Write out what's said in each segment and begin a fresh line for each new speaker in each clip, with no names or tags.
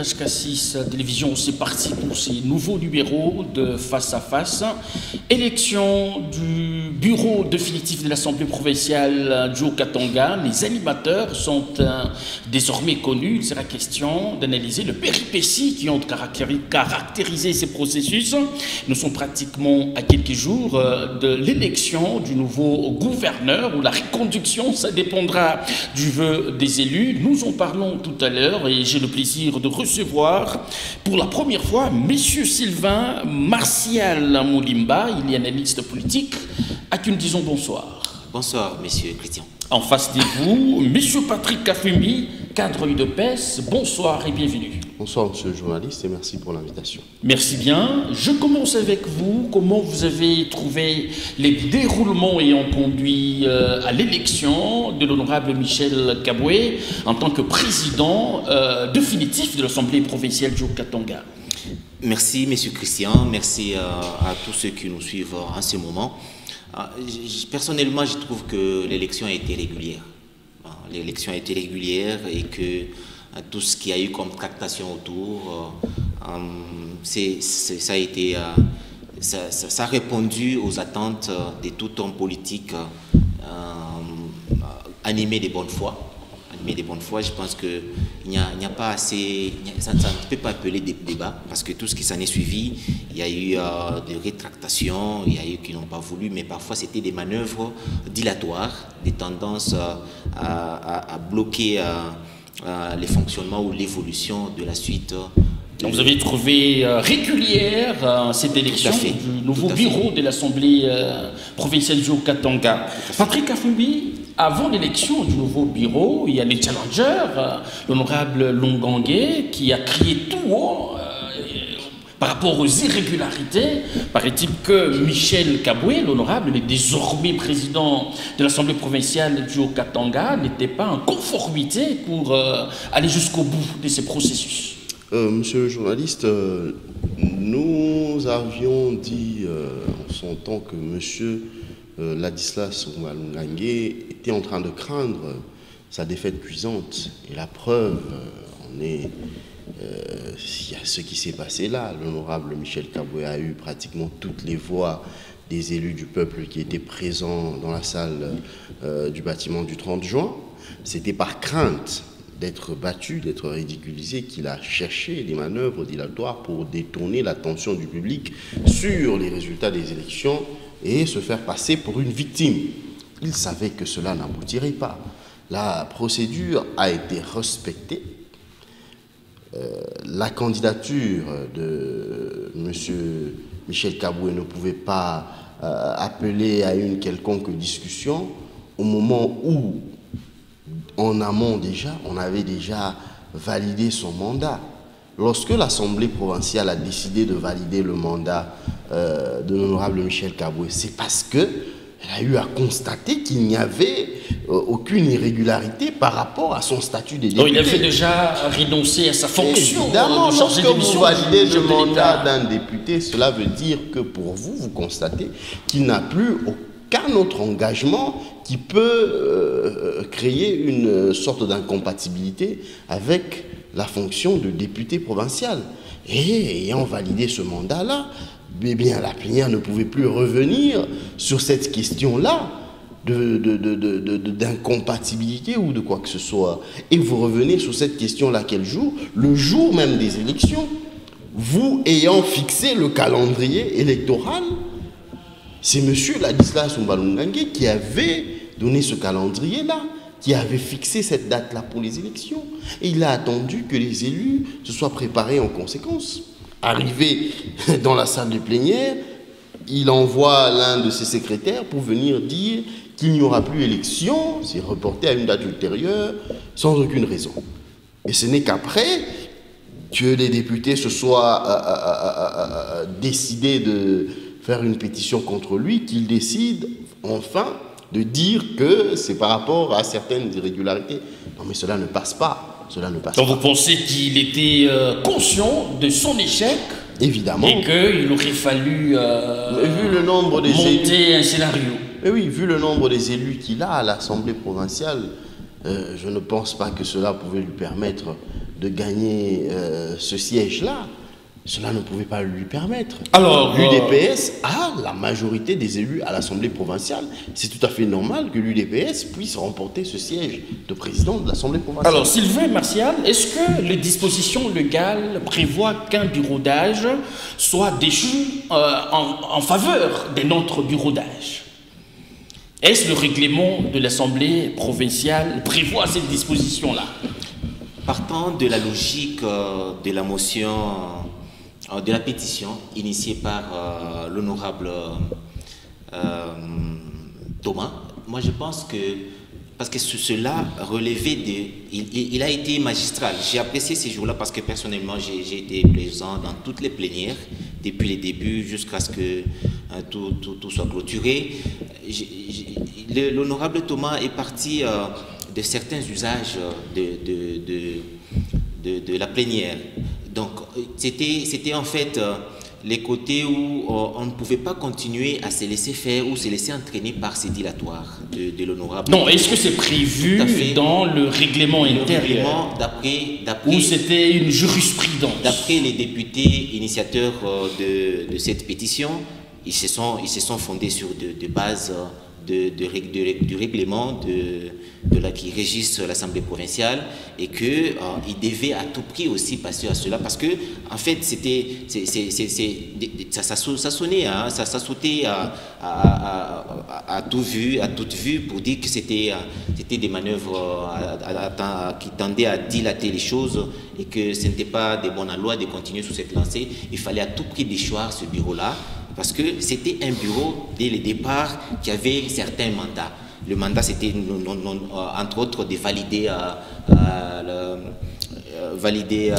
HK6 Télévision, c'est parti pour ces nouveaux numéros de Face à Face. Élection du bureau définitif de l'Assemblée provinciale du Haut-Katanga. Les animateurs sont désormais connus. Il sera question d'analyser le péripéties qui ont caractérisé ces processus. Nous sommes pratiquement à quelques jours de l'élection du nouveau gouverneur ou la reconduction, ça dépendra du vœu des élus. Nous en parlons tout à l'heure et j'ai le plaisir de recevoir pour la première fois M. Sylvain Martial Moulimba. Il est analyste politique, à qui nous disons bonsoir.
Bonsoir, monsieur Christian.
En face de vous, M. Patrick Kafumi, cadre UDPS. Bonsoir et bienvenue.
Bonsoir, monsieur le journaliste, et merci pour l'invitation.
Merci bien. Je commence avec vous. Comment vous avez trouvé les déroulements ayant conduit à l'élection de l'honorable Michel Kabwe en tant que président définitif de l'Assemblée provinciale du Haut-Katanga?
Merci, monsieur Christian. Merci à tous ceux qui nous suivent en ce moment. Personnellement, je trouve que l'élection a été régulière. L'élection a été régulière et que tout ce qu'il y a eu comme tractation autour, ça a répondu aux attentes de tout homme politique animé de bonne foi. Je pense qu'il n'y a pas assez, ça ne peut pas appeler des débats, parce que tout ce qui s'en est suivi, il y a eu des rétractations, il y a eu qui n'ont pas voulu, mais parfois c'était des manœuvres dilatoires, des tendances à bloquer les fonctionnements ou l'évolution de la suite.
Donc vous avez trouvé régulière cette élection du nouveau bureau de l'Assemblée provinciale du Haut-Katanga. Patrick Kafumi, avant l'élection du nouveau bureau, il y a le challenger, l'honorable Longangue, qui a crié tout haut par rapport aux irrégularités. Paraît-il que Michel Kabwe, l'honorable, le désormais président de l'Assemblée provinciale du Haut-Katanga, n'était pas en conformité pour aller jusqu'au bout de ces processus.
Monsieur le journaliste, nous avions dit en son temps que monsieur Ladislas Longangue était en train de craindre sa défaite cuisante. Et la preuve il y a ce qui s'est passé là. L'honorable Michel Kabwe a eu pratiquement toutes les voix des élus du peuple qui étaient présents dans la salle du bâtiment du 30 juin. C'était par crainte d'être battu, d'être ridiculisé, qu'il a cherché des manœuvres dilatoires pour détourner l'attention du public sur les résultats des élections et se faire passer pour une victime. Il savait que cela n'aboutirait pas. La procédure a été respectée. La candidature de M. Michel Kabwe ne pouvait pas appeler à une quelconque discussion au moment où, en amont déjà, on avait déjà validé son mandat. Lorsque l'Assemblée provinciale a décidé de valider le mandat de l'honorable Michel Kabwe, c'est parce qu'elle a eu à constater qu'il n'y avait aucune irrégularité par rapport à son statut de député.
Donc il avait déjà renoncé à sa fonction.
Évidemment, lorsque vous validez le mandat d'un député, cela veut dire que pour vous, vous constatez qu'il n'a plus aucun autre engagement qui peut créer une sorte d'incompatibilité avec la fonction de député provincial. Et ayant validé ce mandat-là, eh bien, la plénière ne pouvait plus revenir sur cette question-là d'incompatibilité ou de quoi que ce soit. Et vous revenez sur cette question-là quel jour? Le jour même des élections. Vous ayant fixé le calendrier électoral, c'est M. Ladislas Longangue qui avait donné ce calendrier-là, qui avait fixé cette date-là pour les élections. Et il a attendu que les élus se soient préparés en conséquence. Arrivé dans la salle de plénière, il envoie l'un de ses secrétaires pour venir dire qu'il n'y aura plus élection, c'est reporté à une date ultérieure, sans aucune raison. Et ce n'est qu'après que les députés se soient décidés de faire une pétition contre lui, qu'ils décident enfin de dire que c'est par rapport à certaines irrégularités. Non mais cela ne passe pas. Donc
vous pensez qu'il était conscient de son échec?
Évidemment.
Et qu'il aurait fallu
vu le nombre des
monter un scénario.
Mais oui, vu le nombre des élus qu'il a à l'Assemblée provinciale, je ne pense pas que cela pouvait lui permettre de gagner ce siège-là, cela ne pouvait pas lui permettre.
Alors,
l'UDPS a la majorité des élus à l'Assemblée provinciale. C'est tout à fait normal que l'UDPS puisse remporter ce siège de président de l'Assemblée provinciale.
Alors, Sylvain Martial, est-ce que les dispositions légales prévoient qu'un bureau d'âge soit déchu en faveur d'un autre bureau d'âge? Est-ce le règlement de l'Assemblée provinciale prévoit cette disposition-là?
Partant de la logique de la motion, de la pétition initiée par l'honorable Thomas, moi je pense que, parce que cela relevait il a été magistral. J'ai apprécié ces jours-là parce que personnellement j'ai été présent dans toutes les plénières, depuis les débuts jusqu'à ce que tout soit clôturé. L'honorable Thomas est parti de certains usages de la plénière. Donc, c'était en fait les côtés où on ne pouvait pas continuer à se laisser faire ou se laisser entraîner par ces dilatoires de l'honorable.
Non, est-ce que c'est prévu dans le règlement intérieur ou c'était une jurisprudence?
D'après les députés initiateurs de cette pétition, ils se sont fondés sur de bases du règlement qui régisse l'Assemblée provinciale et qu'ils devaient à tout prix aussi passer à cela parce que en fait ça sonnait, hein, ça sautait à toute vue pour dire que c'était des manœuvres qui tendaient à dilater les choses et que ce n'était pas de bonne loi de continuer sous cette lancée. Il fallait à tout prix déchoir ce bureau-là. Parce que c'était un bureau, dès le départ, qui avait certains mandats. Le mandat, c'était, entre autres, de valider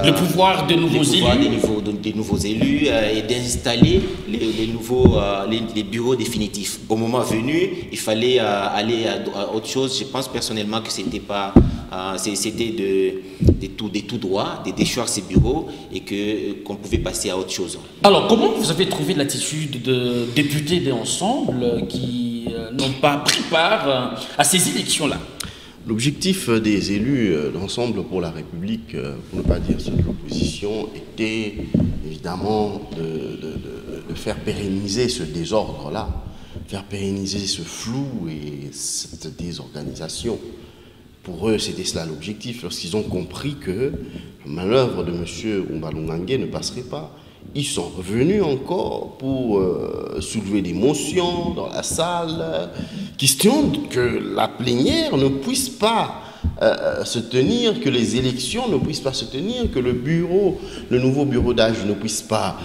le pouvoir de
nouveaux élus et d'installer les bureaux définitifs. Au moment venu, il fallait aller à autre chose. Je pense personnellement que c'était de tout droit, de déchoir ces bureaux et qu'on pouvait passer à autre chose.
Alors, comment vous avez trouvé l'attitude de députés d'ensemble qui n'ont pas pris part à ces élections-là?
L'objectif des élus d'Ensemble pour la République, pour ne pas dire ceux de l'opposition, était évidemment de faire pérenniser ce désordre-là, faire pérenniser ce flou et cette désorganisation. Pour eux, c'était cela l'objectif. Lorsqu'ils ont compris que la manœuvre de M. Umbalungange ne passerait pas, ils sont revenus encore pour soulever des motions dans la salle, question que la plénière ne puisse pas se tenir, que les élections ne puissent pas se tenir, que le nouveau bureau d'âge ne puisse pas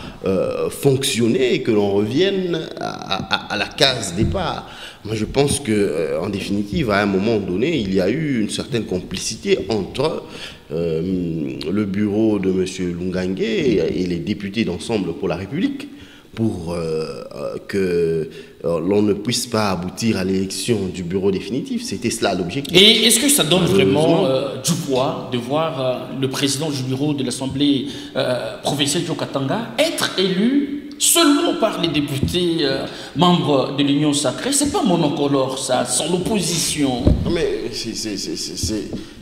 fonctionner et que l'on revienne à la case départ. Moi, je pense qu'en définitive, à un moment donné, il y a eu une certaine complicité entre le bureau de M. Lungange et les députés d'Ensemble pour la République pour que l'on ne puisse pas aboutir à l'élection du bureau définitif. C'était cela l'objectif.
Et est-ce que ça donne vraiment du poids de voir le président du bureau de l'Assemblée provinciale du Haut-Katanga être élu seulement par les députés membres de l'Union sacrée? C'est pas monocolore, ça, sans l'opposition.
Mais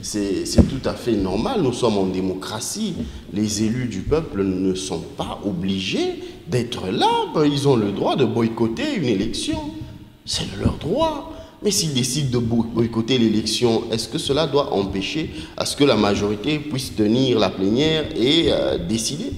c'est tout à fait normal. Nous sommes en démocratie. Les élus du peuple ne sont pas obligés d'être là. Ils ont le droit de boycotter une élection. C'est leur droit. Mais s'ils décident de boycotter l'élection, est-ce que cela doit empêcher à ce que la majorité puisse tenir la plénière et décider?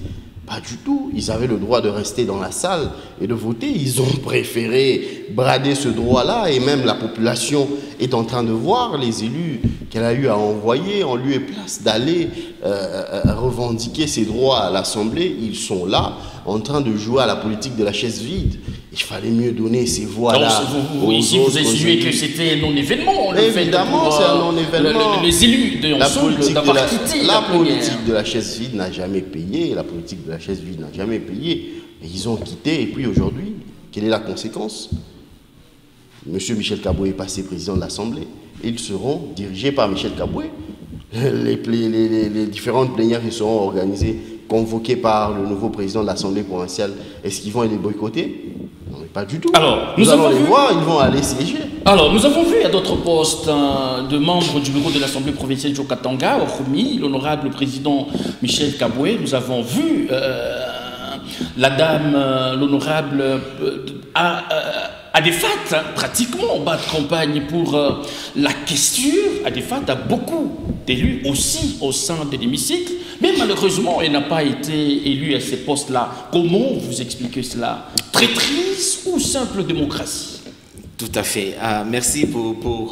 Pas du tout. Ils avaient le droit de rester dans la salle et de voter. Ils ont préféré brader ce droit-là et même la population est en train de voir les élus qu'elle a eu à envoyer en lieu et place d'aller revendiquer ses droits à l'Assemblée. Ils sont là en train de jouer à la politique de la chaise vide. Il fallait mieux donner ces voix-là.
Ici, vous insinuez que c'était un non-événement.
Évidemment, c'est un non-événement.
Les élus d'avoir quitté
la politique de la chaise vide n'a jamais payé. La politique de la chaise vide n'a jamais payé. Et ils ont quitté. Et puis aujourd'hui, quelle est la conséquence? Monsieur Michel Kaboué est passé président de l'Assemblée. Ils seront dirigés par Michel Kaboué. Les différentes plénières qui seront organisées, convoquées par le nouveau président de l'Assemblée provinciale, est-ce qu'ils vont les boycotter? Non, mais Pas du tout.
Alors,
nous allons les voir, ils vont aller siéger.
Alors, nous avons vu à d'autres postes de membres du bureau de l'Assemblée provinciale du Haut-Katanga, hormis l'honorable président Michel Kaboué. Nous avons vu la dame, l'honorable Adefat, pratiquement en bas de campagne pour la questure. Adefat a beaucoup d'élus aussi au sein de l'hémicycle, mais malheureusement, elle n'a pas été élue à ces postes-là. Comment vous expliquez cela? Traîtrise ou simple démocratie?
Tout à fait. Merci pour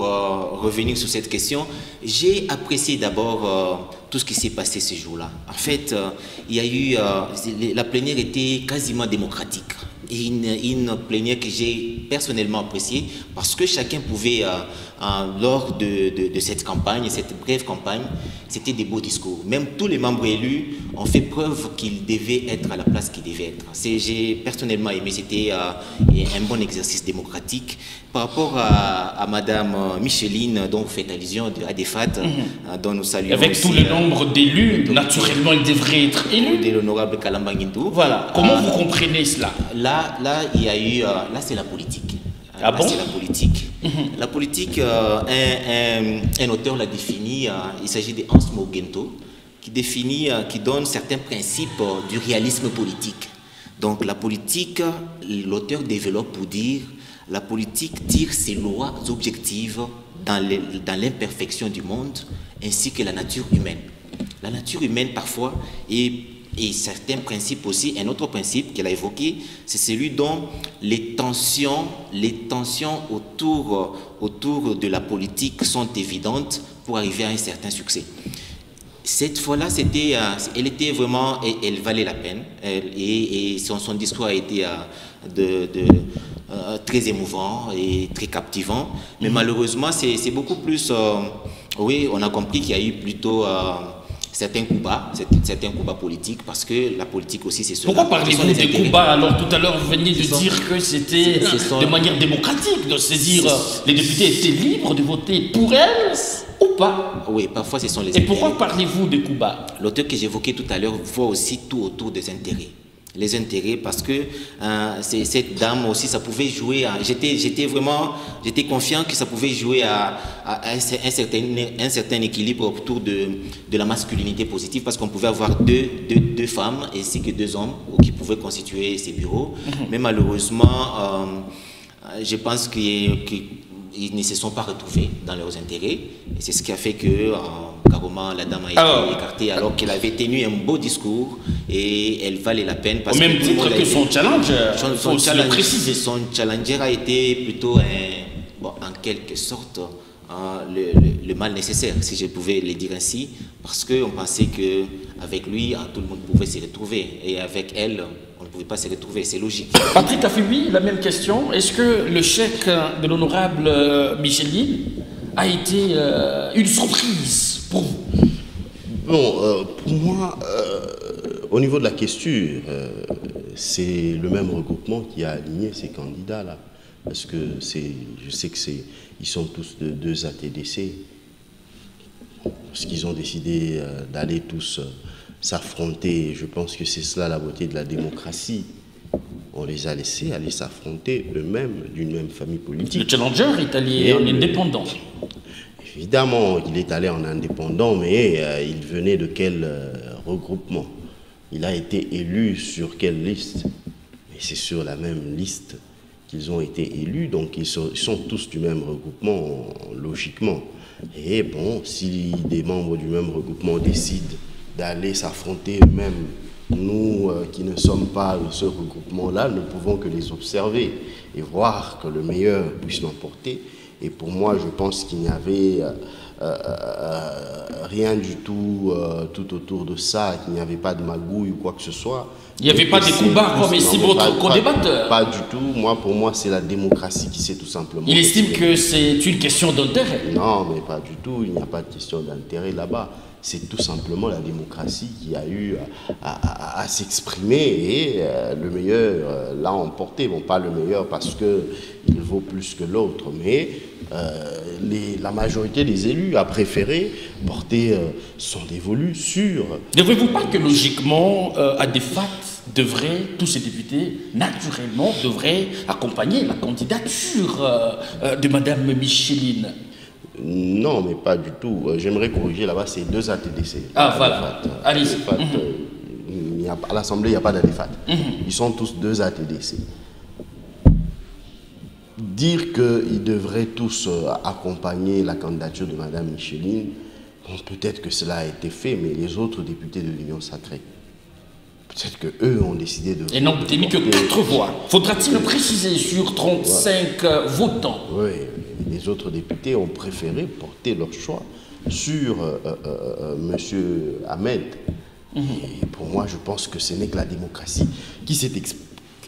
revenir sur cette question. J'ai apprécié d'abord tout ce qui s'est passé ce jour-là. En fait, il y a eu la plénière était quasiment démocratique. Et une plénière que j'ai personnellement appréciée parce que chacun pouvait, lors de cette campagne, cette brève campagne, c'était des beaux discours. Même tous les membres élus ont fait preuve qu'ils devaient être à la place qu'ils devaient être. J'ai personnellement aimé, c'était un bon exercice démocratique. Par rapport à Madame Micheline, dont vous faites allusion, à Adefat, dont nous saluons.
Avec
aussi,
tout le nombre d'élus, naturellement, ils devraient être élus.
De l'honorable Kalamba Ngintou.
Voilà. Comment vous comprenez cela?
Là, il y a eu. Là, c'est la politique.
Ah bon?
C'est la politique. La politique, un auteur l'a défini. Il s'agit de Hans Mogento, qui donne certains principes du réalisme politique. Donc, la politique, l'auteur développe pour dire la politique tire ses lois objectives dans l'imperfection du monde ainsi que la nature humaine. La nature humaine, parfois, et certains principes aussi. Un autre principe qu'elle a évoqué, c'est celui dont les tensions autour de la politique sont évidentes pour arriver à un certain succès. Cette fois-là, elle était vraiment, elle valait la peine. Et son discours a été très émouvant et très captivant. Mais malheureusement, c'est beaucoup plus... oui, on a compris qu'il y a eu plutôt... certains coups bas politiques, parce que la politique aussi, c'est cela.
Pourquoi parlez-vous des coups bas? Alors tout à l'heure, vous veniez de dire que c'était de manière démocratique de saisir. Les députés étaient libres de voter pour elle ou pas?
Oui, parfois ce sont les
intérêts. Et pourquoi parlez-vous des coups bas?
L'auteur que j'évoquais tout à l'heure voit aussi tout autour des intérêts. Les intérêts, parce que cette dame aussi, ça pouvait jouer. J'étais confiant que ça pouvait jouer à un certain équilibre autour de la masculinité positive, parce qu'on pouvait avoir deux femmes ainsi que deux hommes qui pouvaient constituer ces bureaux. Mais malheureusement, je pense qu'ils ne se sont pas retrouvés dans leurs intérêts. Et c'est ce qui a fait que carrément la dame a été écartée alors qu'elle avait tenu un beau discours et elle valait la peine. Parce
au même titre que son challenger.
Son challenger a été plutôt en quelque sorte le mal nécessaire, si je pouvais le dire ainsi, parce qu'on pensait qu'avec lui, tout le monde pouvait se retrouver et avec elle, on ne pouvait pas se retrouver, c'est logique.
Patrick Affibi, la même question. Est-ce que le chèque de l'honorable Micheline a été une surprise pour vous?
Bon, pour moi, au niveau de la question, c'est le même regroupement qui a aligné ces candidats-là. Parce que je sais qu'ils sont tous de 2 ATDC. Parce qu'ils ont décidé d'aller tous s'affronter. Je pense que c'est cela la beauté de la démocratie. On les a laissés aller s'affronter eux-mêmes d'une même famille politique.
Le challenger est allé en indépendant.
Évidemment, il est allé en indépendant, mais il venait de quel regroupement? Il a été élu sur quelle liste? Et c'est sur la même liste qu'ils ont été élus, donc ils sont tous du même regroupement, logiquement. Et bon, si des membres du même regroupement décident d'aller s'affronter eux-mêmes, nous qui ne sommes pas de ce regroupement-là, ne pouvons que les observer et voir que le meilleur puisse l'emporter. Et pour moi, je pense qu'il n'y avait rien du tout autour de ça, qu'il n'y avait pas de magouille ou quoi que ce soit.
Il n'y avait pas de coups bas comme ici votre co-débatteur.
Pas du tout. Pour moi, c'est la démocratie qui s'est tout simplement...
Il estime que c'est une question d'intérêt.
Non, mais pas du tout. Il n'y a pas de question d'intérêt là-bas. C'est tout simplement la démocratie qui a eu à s'exprimer et le meilleur l'a emporté. Bon, pas le meilleur parce qu'il vaut plus que l'autre, mais la majorité des élus a préféré porter son dévolu sur...
Ne trouvez-vous pas que logiquement, Adefat tous ces députés, naturellement, devraient accompagner la candidature de Madame Micheline.
Non, mais pas du tout. J'aimerais corriger là-bas, c'est 2 ATDC.
Ah, voilà. Allez-y.
À l'Assemblée, il n'y a pas d'ADFAT. Ils sont tous 2 ATDC. Dire qu'ils devraient tous accompagner la candidature de Mme Micheline, bon, peut-être que cela a été fait, mais les autres députés de l'Union sacrée, peut-être qu'eux ont décidé de...
Et non, vous n'avez mis que 4 voix. Faudra-t-il le préciser sur 35 votants?
Oui, les autres députés ont préféré porter leur choix sur M. Ahmed. Et pour moi, je pense que ce n'est que la démocratie qui s'est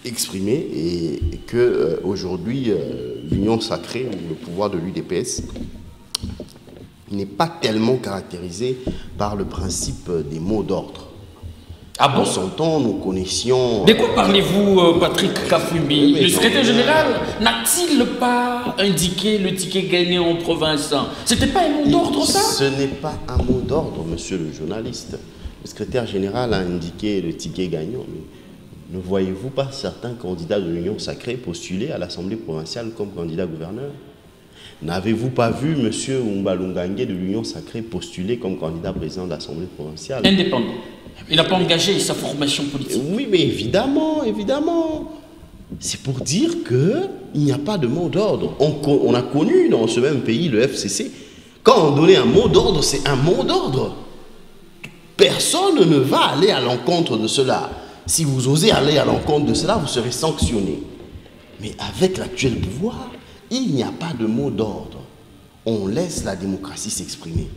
exprimée et que aujourd'hui, l'Union sacrée, ou le pouvoir de l'UDPS, n'est pas tellement caractérisé par le principe des mots d'ordre.
Ah bon?
En son temps, nous connaissions...
De quoi parlez-vous, Patrick Kafoubi? Le secrétaire général n'a-t-il pas indiqué le ticket gagné en province? C'était pas un mot d'ordre, ça?
Ce n'est pas un mot d'ordre, monsieur le journaliste. Le secrétaire général a indiqué le ticket gagnant. Mais ne voyez-vous pas certains candidats de l'Union sacrée postuler à l'Assemblée provinciale comme candidat gouverneur? N'avez-vous pas vu M. Umbalungange de l'Union sacrée postuler comme candidat président de l'Assemblée provinciale?
Indépendant. Il n'a pas engagé sa formation politique.
Oui, mais évidemment, évidemment. C'est pour dire qu'il n'y a pas de mot d'ordre. On a connu dans ce même pays le FCC. Quand on donnait un mot d'ordre, c'est un mot d'ordre. Personne ne va aller à l'encontre de cela. Si vous osez aller à l'encontre de cela, vous serez sanctionné. Mais avec l'actuel pouvoir, il n'y a pas de mot d'ordre. On laisse la démocratie s'exprimer.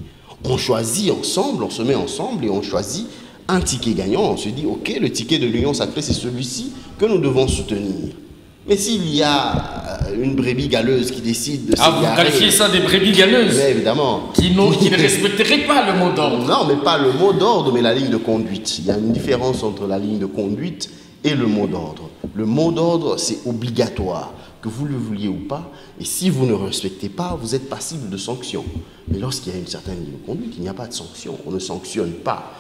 On choisit ensemble, on se met ensemble et on choisit un ticket gagnant. On se dit, ok, le ticket de l'Union sacrée, c'est celui-ci que nous devons soutenir. Mais s'il y a une brebis galeuse qui décide de s'égarer...
Ah, vous qualifiez ça des brebis galeuses?
Mais évidemment.
Qui ne respecteraient pas le mot d'ordre.
Non, mais pas le mot d'ordre, mais la ligne de conduite. Il y a une différence entre la ligne de conduite et le mot d'ordre. Le mot d'ordre, c'est obligatoire, que vous le vouliez ou pas. Et si vous ne respectez pas, vous êtes passible de sanctions. Mais lorsqu'il y a une certaine ligne de conduite, il n'y a pas de sanction. On ne sanctionne pas.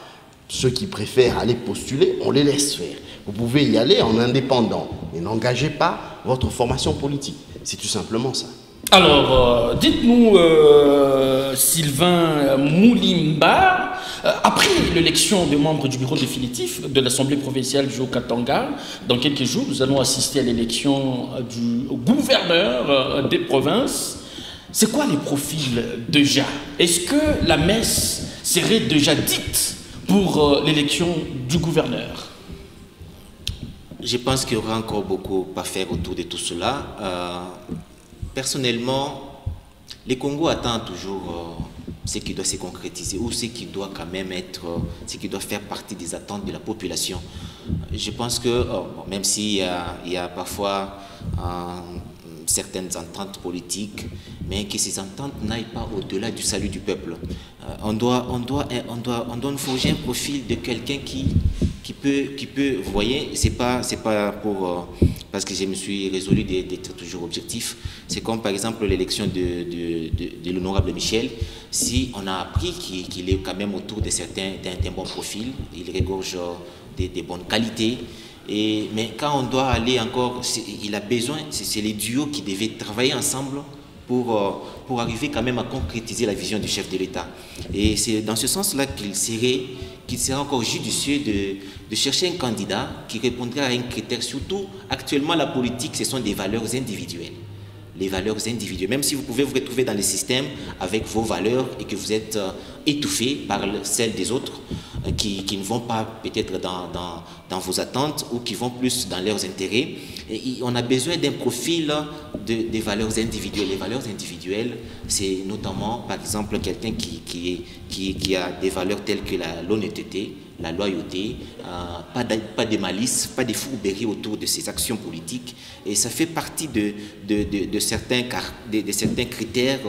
Ceux qui préfèrent aller postuler, on les laisse faire. Vous pouvez y aller en indépendant, mais n'engagez pas votre formation politique. C'est tout simplement ça.
Alors, dites-nous, Sylvain Moulimba, après l'élection des membres du bureau définitif de l'Assemblée provinciale du Haut-Katanga, dans quelques jours, nous allons assister à l'élection du gouverneur des provinces. C'est quoi les profils déjà? Est-ce que la messe serait déjà dite pour l'élection du gouverneur?
Je pense qu'il y aura encore beaucoup à faire autour de tout cela. Personnellement, les Congos attendent toujours ce qui doit se concrétiser ou ce qui doit quand même être, ce qui doit faire partie des attentes de la population. Je pense que même s'il y a parfois certaines ententes politiques, mais que ces ententes n'aillent pas au-delà du salut du peuple. On doit nous forger un profil de quelqu'un qui peut, vous voyez, c'est pas pour parce que je me suis résolu d'être toujours objectif. C'est comme par exemple l'élection de l'honorable Michel. Si on a appris qu'il est quand même autour de certains d'un bon profil, il regorge des bonnes qualités. Mais quand on doit aller encore, il a besoin, c'est les duos qui devaient travailler ensemble pour arriver quand même à concrétiser la vision du chef de l'État. Et c'est dans ce sens-là qu'il serait encore judicieux de chercher un candidat qui répondrait à un critère. Surtout, actuellement, la politique, ce sont des valeurs individuelles. Les valeurs individuelles. Même si vous pouvez vous retrouver dans le système avec vos valeurs et que vous êtes étouffé par celles des autres, qui ne vont pas peut-être dans vos attentes ou qui vont plus dans leurs intérêts. Et on a besoin d'un profil des valeurs individuelles. Les valeurs individuelles, c'est notamment, par exemple, quelqu'un qui a des valeurs telles que l'honnêteté, la loyauté, pas de malice, pas de fourberie autour de ses actions politiques. Et ça fait partie de certains critères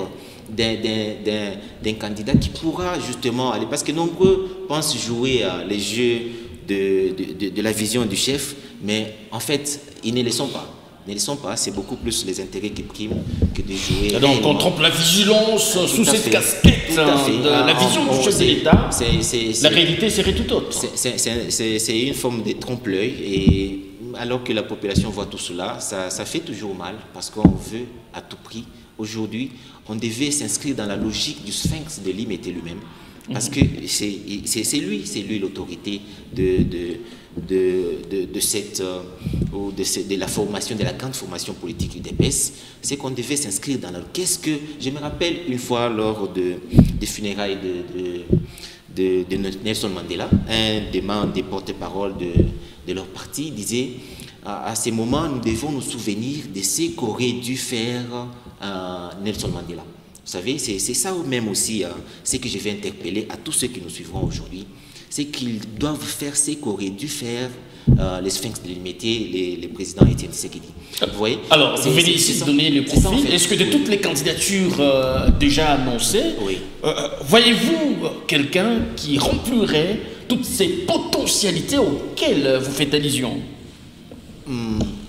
d'un candidat qui pourra justement aller, parce que nombreux pensent jouer les jeux de la vision du chef, mais en fait, ils ne le sont pas. ne le sont pas. C'est beaucoup plus les intérêts qui priment que de jouer.
Et donc on trompe la vigilance sous cette casquette de la vision du chef de l'État. La réalité serait tout autre.
C'est une forme de trompe-l'œil, et alors que la population voit tout cela, ça fait toujours mal, parce qu'on veut à tout prix. Aujourd'hui, on devait s'inscrire dans la logique du sphinx de Limete lui-même, parce que c'est lui l'autorité de la formation, de la grande formation politique UDPS. C'est qu'on devait s'inscrire dans la... Je me rappelle une fois lors des funérailles de Nelson Mandela, un des porte-parole de leur parti disait: à ces moments, nous devons nous souvenir de ce qu'aurait dû faire Nelson Mandela. Vous savez, c'est ça même aussi, ce que je vais interpeller à tous ceux qui nous suivront aujourd'hui, c'est qu'ils doivent faire ce qu'aurait dû faire les sphinx de l'humanité, les présidents Étienne Tshisekedi. Vous voyez?
Alors, vous venez ici de donner le profil. En fait. Est-ce que de toutes les candidatures déjà annoncées,
oui,
voyez-vous quelqu'un qui remplirait toutes ces potentialités auxquelles vous faites allusion?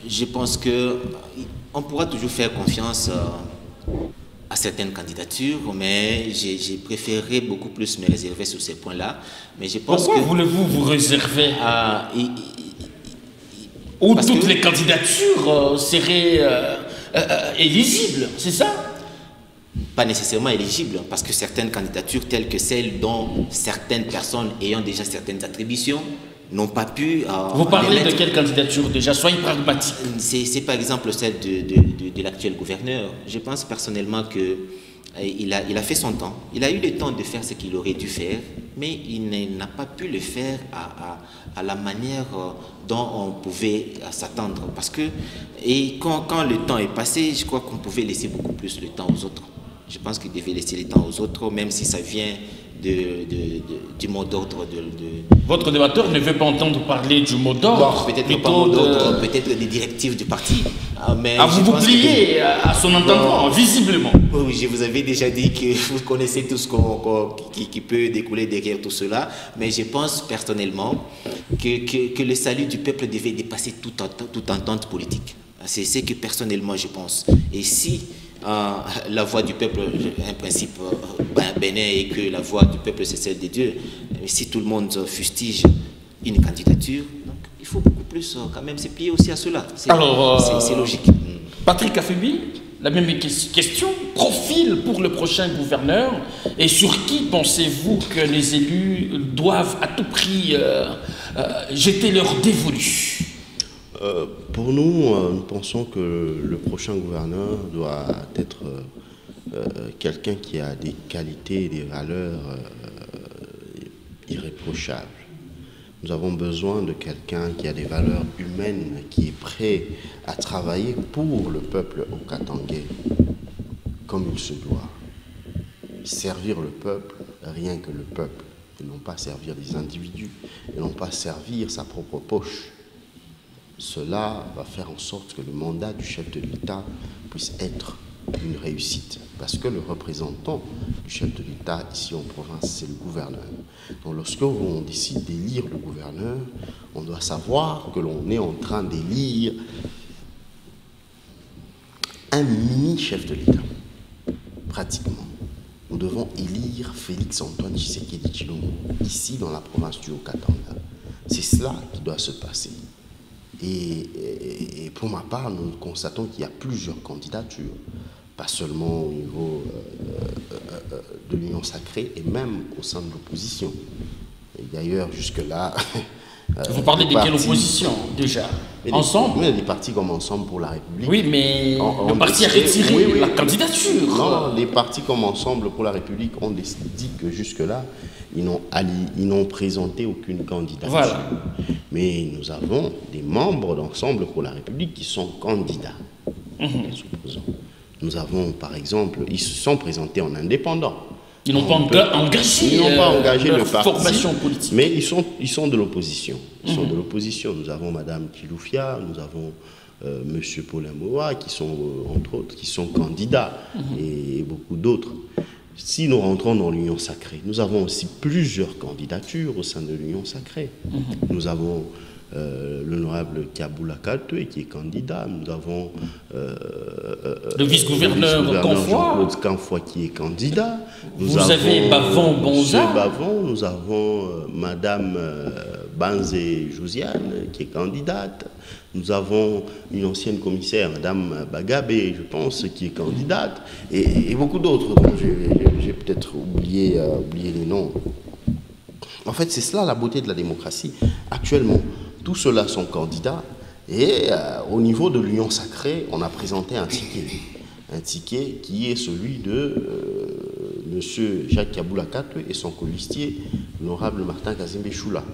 Je pense qu'on pourra toujours faire confiance à certaines candidatures, mais j'ai préféré beaucoup plus me réserver sur ces points-là. Mais je pense
Pourquoi voulez-vous vous réserver Ou toutes les candidatures seraient éligibles, c'est ça?
Pas nécessairement éligibles, parce que certaines candidatures, telles que celles dont certaines personnes ayant déjà certaines attributions, n'ont pas pu...
Vous parlez de quelle candidature déjà? Soyez pragmatique.
C'est par exemple celle de l'actuel gouverneur. Je pense personnellement qu'il a fait son temps. Il a eu le temps de faire ce qu'il aurait dû faire, mais il n'a pas pu le faire à la manière dont on pouvait s'attendre. Parce que quand le temps est passé, je crois qu'on pouvait laisser beaucoup plus le temps aux autres. Je pense qu'il devait laisser le temps aux autres, même si ça vient du mot d'ordre
Votre débatteur ne veut pas entendre parler du mot d'ordre.
Peut-être pas mot d'ordre, peut-être des directives du parti. Mais
vous boucliez à son entendement, visiblement.
Oui, je vous avais déjà dit que vous connaissez tout ce qui peut découler derrière tout cela. Mais je pense personnellement que le salut du peuple devait dépasser toute entente politique. C'est ce que personnellement je pense. Et si la voix du peuple, un principe bénin, et que la voix du peuple c'est celle de Dieu, si tout le monde fustige une candidature, donc il faut beaucoup plus quand même se plier aussi à cela. C'est logique.
Patrick Afebi, la même question. Profil pour le prochain gouverneur, et sur qui pensez-vous que les élus doivent à tout prix jeter leur dévolu?
Pour nous, nous pensons que le prochain gouverneur doit être quelqu'un qui a des qualités et des valeurs irréprochables. Nous avons besoin de quelqu'un qui a des valeurs humaines, qui est prêt à travailler pour le peuple okatangais, comme il se doit. Servir le peuple, rien que le peuple, et non pas servir des individus, et non pas servir sa propre poche. Cela va faire en sorte que le mandat du chef de l'État puisse être une réussite. Parce que le représentant du chef de l'État ici en province, c'est le gouverneur. Donc lorsque on décide d'élire le gouverneur, on doit savoir que l'on est en train d'élire un mini-chef de l'État, pratiquement. Nous devons élire Félix-Antoine Tshisekedi Tshilombo, ici dans la province du Haut-Katanga. C'est cela qui doit se passer. Et pour ma part, nous constatons qu'il y a plusieurs candidatures, pas seulement au niveau de l'Union sacrée, et même au sein de l'opposition. D'ailleurs, jusque-là...
Vous parlez de quelle opposition, déjà? Ensemble?
Mais des partis comme Ensemble pour la République.
Oui, mais le parti a retiré la candidature.
Non, les partis comme Ensemble pour la République ont dit que jusque-là, ils n'ont présenté aucune candidature.
Voilà.
Mais nous avons des membres d'Ensemble pour la République qui sont candidats. Nous avons, par exemple, ils se sont présentés en indépendants.
Ils n'ont pas engagé leur formation politique.
Mais ils sont de l'opposition. Ils sont de l'opposition. Nous avons Madame Kiloufia, nous avons Monsieur Paul Amoa, qui sont, entre autres, qui sont candidats, et beaucoup d'autres. Si nous rentrons dans l'Union sacrée, nous avons aussi plusieurs candidatures au sein de l'Union sacrée. Nous avons l'honorable Kaboula Katwe qui est candidat. Nous avons
le vice-gouverneur
Jean-Claude Canfoy qui est candidat.
Vous avez Bavon Bonza.
Bavon, nous avons Madame Banzé Josiane qui est candidate. Nous avons une ancienne commissaire, Madame Bagabé, je pense, qui est candidate, et beaucoup d'autres dont j'ai peut-être oublié les noms. En fait, c'est cela la beauté de la démocratie. Actuellement, tous ceux-là sont candidats, et au niveau de l'Union sacrée, on a présenté un ticket qui est celui de M. Jacques Kaboula Katwe et son colistier, l'honorable Martin Kazembe Choula,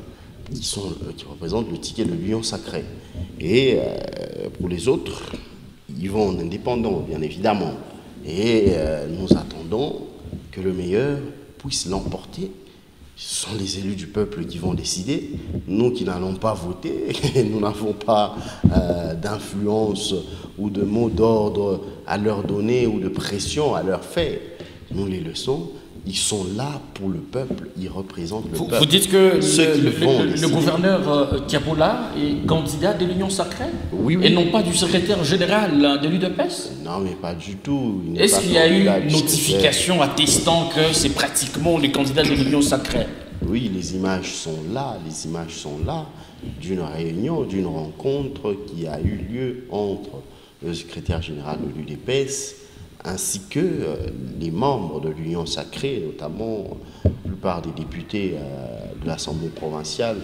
qui représentent le ticket de l'Union sacrée. Et pour les autres, ils vont en indépendant, bien évidemment. Et nous attendons que le meilleur puisse l'emporter. Ce sont les élus du peuple qui vont décider. Nous qui n'allons pas voter, nous n'avons pas d'influence ou de mots d'ordre à leur donner ou de pression à leur faire. Nous les laissons. Ils sont là pour le peuple, ils représentent le peuple.
Vous dites que le gouverneur Kaboula est candidat de l'Union sacrée?
Oui.
Et non pas du secrétaire général de l'UDPS?
Non, mais pas du tout.
Est-ce qu'il y a eu une notification attestant que c'est pratiquement les candidats de l'Union sacrée?
Oui, les images sont là d'une réunion, d'une rencontre qui a eu lieu entre le secrétaire général de l'UDPS ainsi que les membres de l'Union sacrée, notamment la plupart des députés de l'Assemblée provinciale,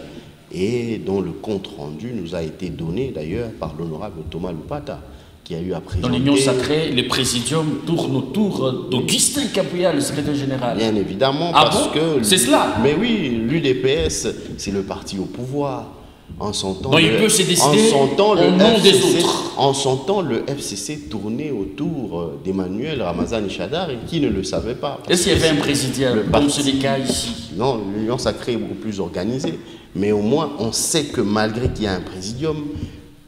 et dont le compte rendu nous a été donné d'ailleurs par l'honorable Thomas Lupata, qui a eu à présenter...
Dans l'Union sacrée, le présidium tourne autour d'Augustin Kabouya, le secrétaire général.
Bien évidemment, parce que...
C'est cela?
Mais oui, l'UDPS, c'est le parti au pouvoir. En son temps,
donc il peut se décider au nom des autres.
En son temps, le FCC tournait autour d'Emmanuel Ramazani Chadar et qui ne le savait pas.
Est-ce qu'il y avait un présidium comme c'est le cas ici?
Non, l'Union sacrée est beaucoup plus organisée. Mais au moins, on sait que malgré qu'il y a un présidium,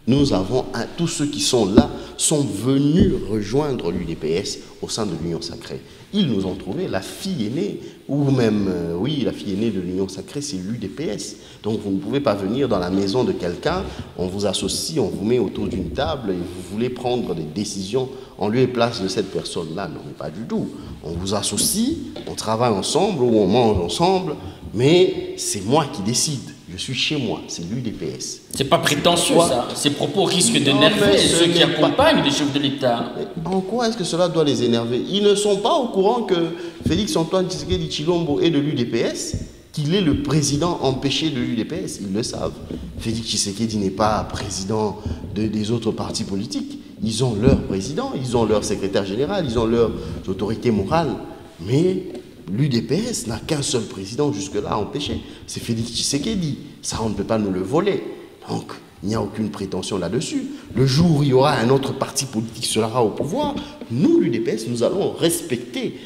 nous avons tous ceux qui sont là sont venus rejoindre l'UDPS au sein de l'Union sacrée. Ils nous ont trouvé la fille aînée, ou même, oui, la fille aînée de l'Union sacrée, c'est l'UDPS. Donc vous ne pouvez pas venir dans la maison de quelqu'un, on vous associe, on vous met autour d'une table et vous voulez prendre des décisions en lieu et place de cette personne-là. Non, pas du tout. On vous associe, on travaille ensemble ou on mange ensemble, mais c'est moi qui décide. Je suis chez moi, c'est l'UDPS.
C'est pas prétentieux ça. Ces propos risquent d'énerver ceux qui accompagnent les chefs de l'État.
En quoi est-ce que cela doit les énerver? Ils ne sont pas au courant que Félix-Antoine Tshisekedi Tshilombo est de l'UDPS, qu'il est le président empêché de l'UDPS. Ils le savent. Félix Tshisekedi n'est pas président des autres partis politiques. Ils ont leur président, ils ont leur secrétaire général, ils ont leur autorité morale. Mais l'UDPS n'a qu'un seul président jusque-là empêché, c'est Félix Tshisekedi. Ça, on ne peut pas nous le voler. Donc, il n'y a aucune prétention là-dessus. Le jour où il y aura un autre parti politique qui sera au pouvoir, nous, l'UDPS, nous allons respecter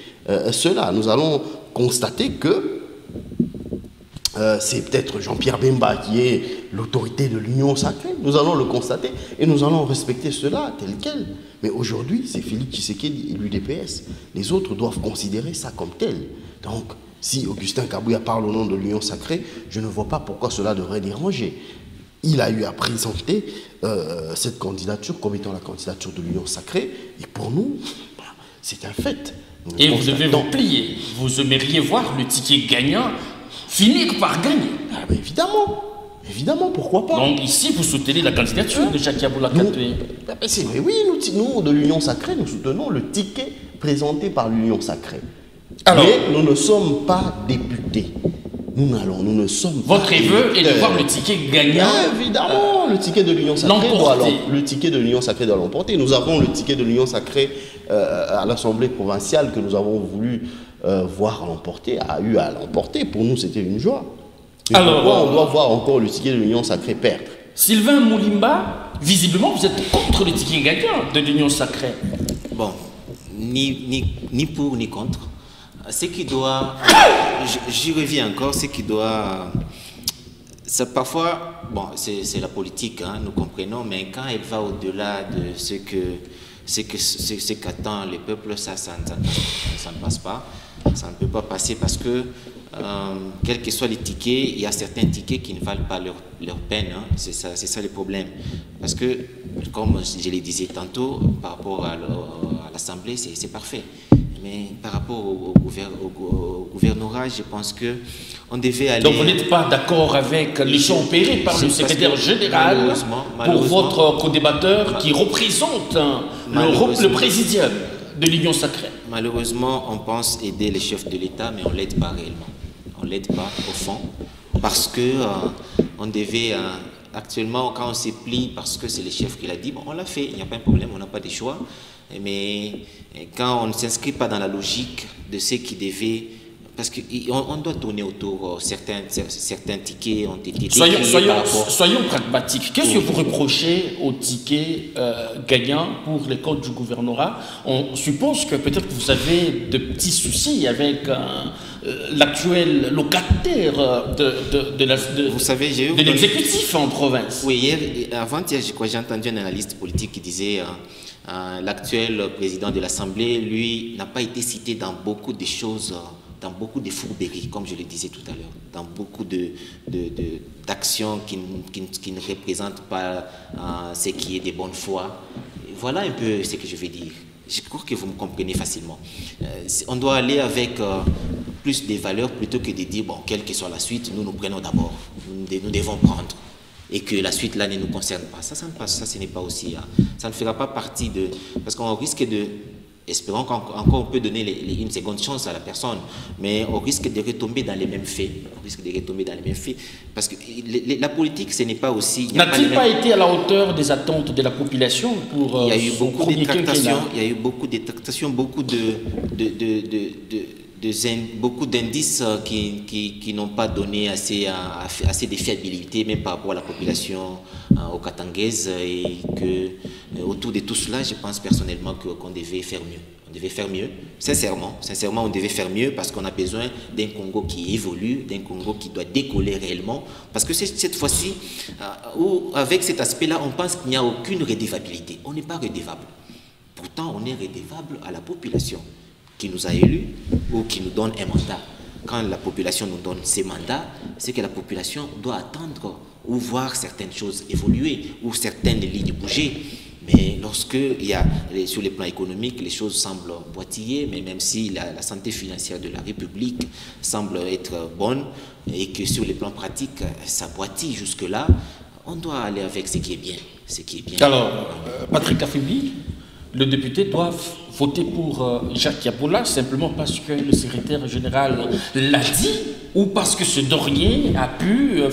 cela. Nous allons constater que c'est peut-être Jean-Pierre Bemba qui est l'autorité de l'Union sacrée. Nous allons le constater et nous allons respecter cela tel quel. Mais aujourd'hui, c'est Félix Tshisekedi et l'UDPS. Les autres doivent considérer ça comme tel. Donc, si Augustin Kabouya parle au nom de l'Union sacrée, je ne vois pas pourquoi cela devrait déranger. Il a eu à présenter cette candidature comme étant la candidature de l'Union sacrée. Et pour nous, c'est un fait.
Et vous devez vous plier. Vous aimeriez voir le ticket gagnant finir par gagner.
Ah, mais évidemment. Évidemment, pourquoi pas?
Donc ici, vous soutenez la candidature de Jacques Kaboula Katwe.
Oui, nous, de l'Union sacrée, nous soutenons le ticket présenté par l'Union sacrée.
Alors,
mais nous ne sommes pas députés. Nous ne sommes pas.
Votre vœu est de voir le ticket gagnant.
Évidemment, le ticket de l'Union sacrée doit l'emporter. Nous avons le ticket de l'Union sacrée à l'Assemblée provinciale que nous avons voulu voir l'emporter, a eu à l'emporter. Pour nous, c'était une joie. Mais alors, pourquoi on doit voir encore le ticket de l'Union sacrée perdre?
Sylvain Moulimba, visiblement, vous êtes contre le ticket gagnant de l'Union sacrée.
Bon, ni pour ni contre. Ce qui doit, j'y reviens encore, ce qui doit, ça parfois, bon, c'est la politique, hein, nous comprenons, mais quand elle va au-delà de ce qu'attend le peuple, ça ne passe pas, ça ne peut pas passer parce que quels que soient les tickets, il y a certains tickets qui ne valent pas leur peine. Hein. C'est ça le problème. Parce que, comme je le disais tantôt, par rapport à l'Assemblée, c'est parfait. Mais par rapport au gouvernorat, je pense qu'on devait aller...
Donc vous n'êtes pas d'accord avec les choix opérés par le secrétaire général pour votre co-débatteur qui représente le présidium de l'Union sacrée?
Malheureusement, on pense aider les chefs de l'État, mais on ne l'aide pas réellement. On ne l'aide pas au fond, parce que on devait... actuellement, quand on s'est plié parce que c'est le chef qui l'a dit, bon, on l'a fait, il n'y a pas de problème, on n'a pas de choix. Mais quand on ne s'inscrit pas dans la logique de ce qui devait... Parce qu'on doit tourner autour, certains tickets ont été...
Soyons pragmatiques. Qu'est-ce que vous reprochez aux tickets gagnants pour les comptes du gouvernorat? On suppose que peut-être que vous avez de petits soucis avec l'actuel locataire de l'exécutif en province.
Oui, avant-hier, j'ai entendu un analyste politique qui disait... l'actuel président de l'Assemblée, lui, n'a pas été cité dans beaucoup de choses, dans beaucoup de fourberies, comme je le disais tout à l'heure, dans beaucoup d'actions qui ne représentent pas ce qui est de bonne foi. Voilà un peu ce que je veux dire. Je crois que vous me comprenez facilement. On doit aller avec plus de valeurs plutôt que de dire, bon, quelle que soit la suite, nous prenons d'abord, nous devons prendre. Et que la suite là ne nous concerne pas. Ça ne passe, ça ce n'est pas aussi. Ça ne fera pas partie de... Parce qu'on risque de... Espérons qu'encore on peut donner une seconde chance à la personne, mais on risque de retomber dans les mêmes faits. On risque de retomber dans les mêmes faits. Parce que la politique, ce n'est pas aussi...
N'a-t-il pas été à la hauteur des attentes de la population pour...
Il y a eu beaucoup de tractations, beaucoup d'indices qui n'ont pas donné assez de fiabilité, même par rapport à la population au Katangaise, et que autour de tout cela, je pense personnellement qu'on devait faire mieux. On devait faire mieux, sincèrement, on devait faire mieux parce qu'on a besoin d'un Congo qui évolue, d'un Congo qui doit décoller réellement, parce que cette fois-ci, avec cet aspect-là, on pense qu'il n'y a aucune redevabilité. On n'est pas redevable. Pourtant, on est redevable à la population qui nous a élus ou qui nous donne un mandat. Quand la population nous donne ses mandats, c'est que la population doit attendre ou voir certaines choses évoluer ou certaines lignes bouger. Mais lorsque sur le plan économique, les choses semblent boitiller, mais même si la santé financière de la République semble être bonne et que sur le plan pratique, ça boitille jusque-là, on doit aller avec ce qui est bien.
Alors, Patrick Affibi, le député doit voter pour Jacques Yaboulah simplement parce que le secrétaire général l'a dit ou parce que ce dernier a pu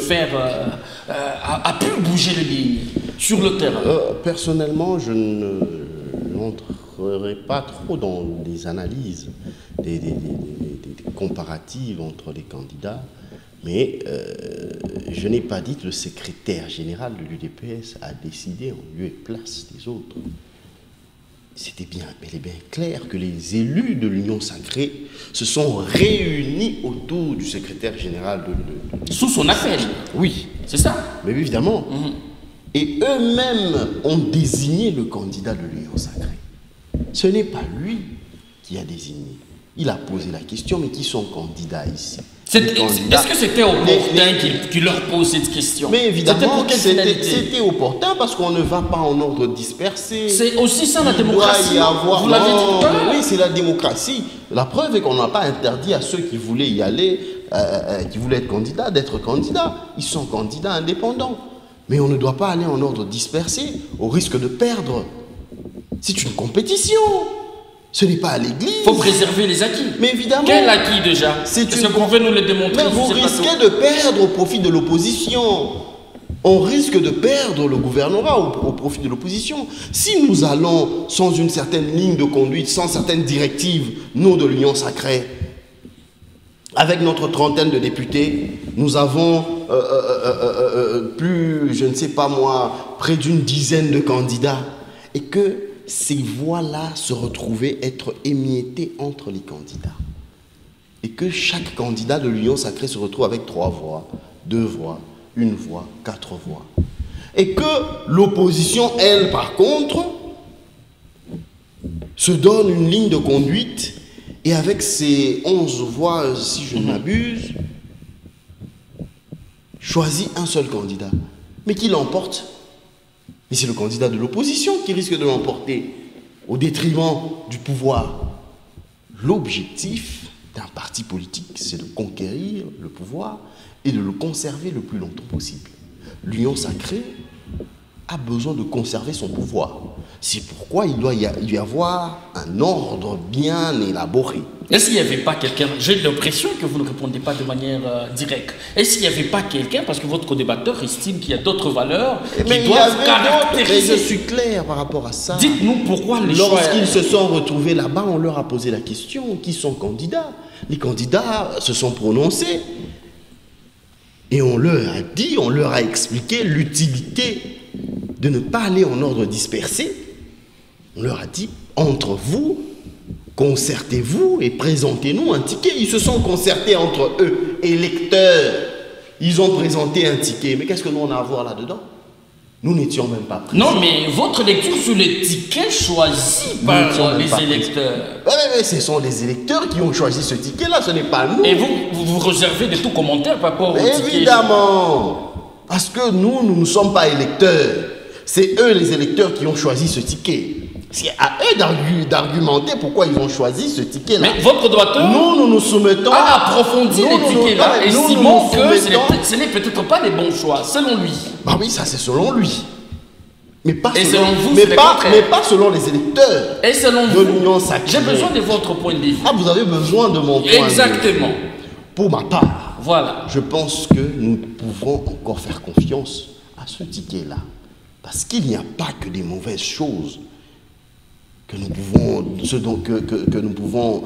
bouger les lignes sur le terrain?
Personnellement, je n'entrerai pas trop dans les analyses des comparatives entre les candidats, mais je n'ai pas dit que le secrétaire général de l'UDPS a décidé en lieu et place des autres. C'était bel et bien clair que les élus de l'Union sacrée se sont réunis autour du secrétaire général de
sous son appel.
Oui.
C'est ça.
Mais évidemment. Et eux-mêmes ont désigné le candidat de l'Union sacrée. Ce n'est pas lui qui a désigné. Il a posé la question, mais qui sont candidats ici?
Est-ce que c'était opportun qu'il leur pose cette question?
Mais évidemment, c'était opportun parce qu'on ne va pas en ordre dispersé.
C'est aussi ça la démocratie.
Vous l'avez dit tout à l'heure. Oui, c'est la démocratie. La preuve est qu'on n'a pas interdit à ceux qui voulaient y aller, qui voulaient être candidats, d'être candidats. Ils sont candidats indépendants. Mais on ne doit pas aller en ordre dispersé au risque de perdre. C'est une compétition. Ce n'est pas à l'église.
Il faut préserver les acquis.
Mais évidemment.
Quel acquis déjà? Est-ce que vous pouvez nous le démontrer?
Mais vous risquez de perdre au profit de l'opposition. On risque de perdre le gouvernorat au profit de l'opposition. Si nous allons sans une certaine ligne de conduite, sans certaines directives, nous de l'Union sacrée, avec notre trentaine de députés, nous avons plus, je ne sais pas moi, près d'une dizaine de candidats. Et que ces voix-là se retrouvaient être émiettées entre les candidats. Et que chaque candidat de l'Union sacrée se retrouve avec 3 voix, 2 voix, 1 voix, 4 voix. Et que l'opposition, elle, par contre, se donne une ligne de conduite et avec ses 11 voix, si je ne m'abuse, choisit un seul candidat. Mais qui l'emporte? Mais c'est le candidat de l'opposition qui risque de l'emporter au détriment du pouvoir. L'objectif d'un parti politique, c'est de conquérir le pouvoir et de le conserver le plus longtemps possible. L'Union sacrée a besoin de conserver son pouvoir. C'est pourquoi il doit y avoir un ordre bien élaboré.
Est-ce qu'il n'y avait pas quelqu'un, j'ai l'impression que vous ne répondez pas de manière directe, est-ce qu'il n'y avait pas quelqu'un, parce que votre co-débatteur estime qu'il y a d'autres valeurs qui doivent caractériser...
Mais je suis clair par rapport à ça.
Dites-nous pourquoi les choix...
Lorsqu'ils se sont retrouvés là-bas, on leur a posé la question, qui sont candidats? Les candidats se sont prononcés. Et on leur a dit, on leur a expliqué l'utilité de ne pas aller en ordre dispersé. On leur a dit, entre vous, concertez-vous et présentez-nous un ticket. Ils se sont concertés entre eux, électeurs. Ils ont présenté un ticket. Mais qu'est-ce que nous on a à voir là-dedans? Nous n'étions même pas présents.
Non, mais votre lecture sur les tickets choisis par les électeurs.
Oui, ce sont les électeurs qui ont choisi ce ticket-là, ce n'est pas nous.
Et vous réservez de tout commentaire par rapport au ticket?
Évidemment. Parce que nous ne sommes pas électeurs. C'est eux les électeurs qui ont choisi ce ticket. C'est à eux d'argumenter pourquoi ils ont choisi ce ticket-là.
Mais votre droiteur
nous nous soumettons
à approfondir les tickets-là, estimons que ce n'est peut-être pas les bons choix, selon lui.
Bah oui, ça c'est selon lui. Mais pas,
selon vous,
mais pas selon les électeurs.
Et selon
de l'Union sacrée.
J'ai besoin de votre point de vue.
Ah, vous avez besoin de mon point de vue.
Exactement.
Pour ma part,
voilà.
Je pense que nous pouvons encore faire confiance à ce ticket-là. Parce qu'il n'y a pas que des mauvaises choses que nous pouvons,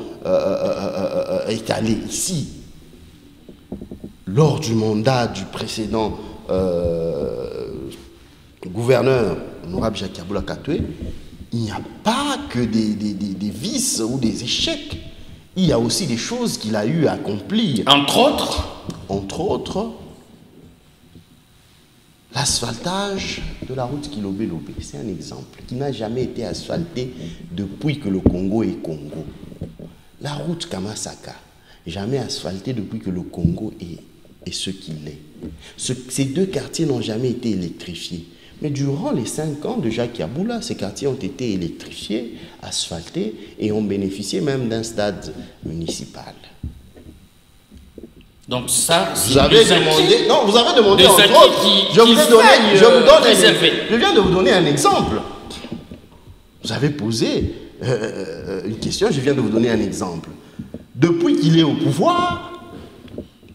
étaler ici. Lors du mandat du précédent gouverneur, honorable Jacques Yaboula Katoué, il n'y a pas que des vices ou des échecs. Il y a aussi des choses qu'il a eu à accomplir. Entre autres, l'asphaltage de la route Kilobé-Lobé, c'est un exemple qui n'a jamais été asphalté depuis que le Congo est Congo. La route Kamasaka, jamais asphaltée depuis que le Congo est ce qu'il est. Ces deux quartiers n'ont jamais été électrifiés. Mais durant les 5 ans de Jacques Yaboula, ces quartiers ont été électrifiés, asphaltés et ont bénéficié même d'un stade municipal.
Donc ça,
vous avez demandé, non, vous avez demandé entre autres, je viens de vous donner un exemple. Vous avez posé une question, je viens de vous donner un exemple. Depuis qu'il est au pouvoir,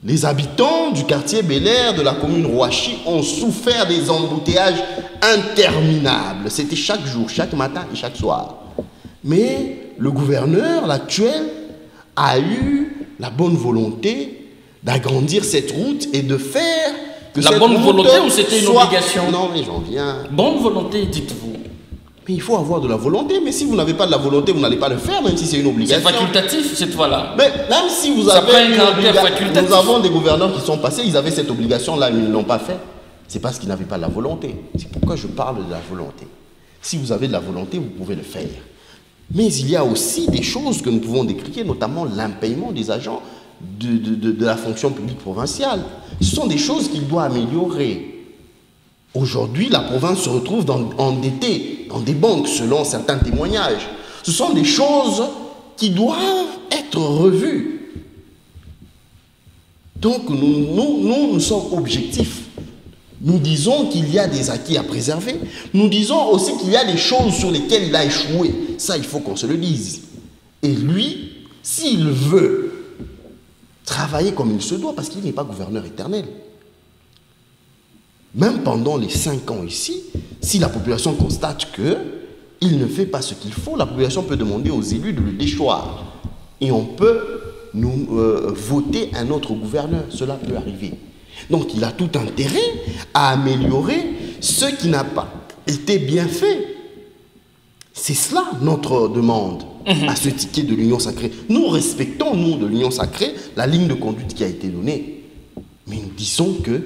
les habitants du quartier Bel-Air de la commune Rouachi ont souffert des embouteillages interminables. C'était chaque jour, chaque matin et chaque soir. Mais le gouverneur, l'actuel, a eu la bonne volonté d'agrandir cette route et de faire que
la
cette
bonne
route
volonté ou c'était une obligation?
Non, mais j'en viens.
Bonne volonté, dites-vous.
Mais il faut avoir de la volonté. Mais si vous n'avez pas de la volonté, vous n'allez pas le faire, même si c'est une obligation.
C'est facultatif, cette fois-là.
Mais même si vous avez une obligation, nous avons des gouverneurs qui sont passés, ils avaient cette obligation-là, mais ils ne l'ont pas fait. C'est parce qu'ils n'avaient pas de la volonté. C'est pourquoi je parle de la volonté. Si vous avez de la volonté, vous pouvez le faire. Mais il y a aussi des choses que nous pouvons décrire, notamment l'impayement des agents de la fonction publique provinciale. Ce sont des choses qu'il doit améliorer. Aujourd'hui, la province se retrouve endettée dans des banques, selon certains témoignages. Ce sont des choses qui doivent être revues. Donc, nous sommes objectifs. Nous disons qu'il y a des acquis à préserver. Nous disons aussi qu'il y a des choses sur lesquelles il a échoué. Ça, il faut qu'on se le dise. Et lui, s'il veut travailler comme il se doit, parce qu'il n'est pas gouverneur éternel, même pendant les 5 ans ici, si la population constate qu'il ne fait pas ce qu'il faut, la population peut demander aux élus de le déchoir. Et on peut voter un autre gouverneur. Cela peut arriver. Donc il a tout intérêt à améliorer ce qui n'a pas été bien fait. C'est cela notre demande à ce ticket de l'Union sacrée. Nous respectons, nous, de l'Union sacrée, la ligne de conduite qui a été donnée. Mais nous disons que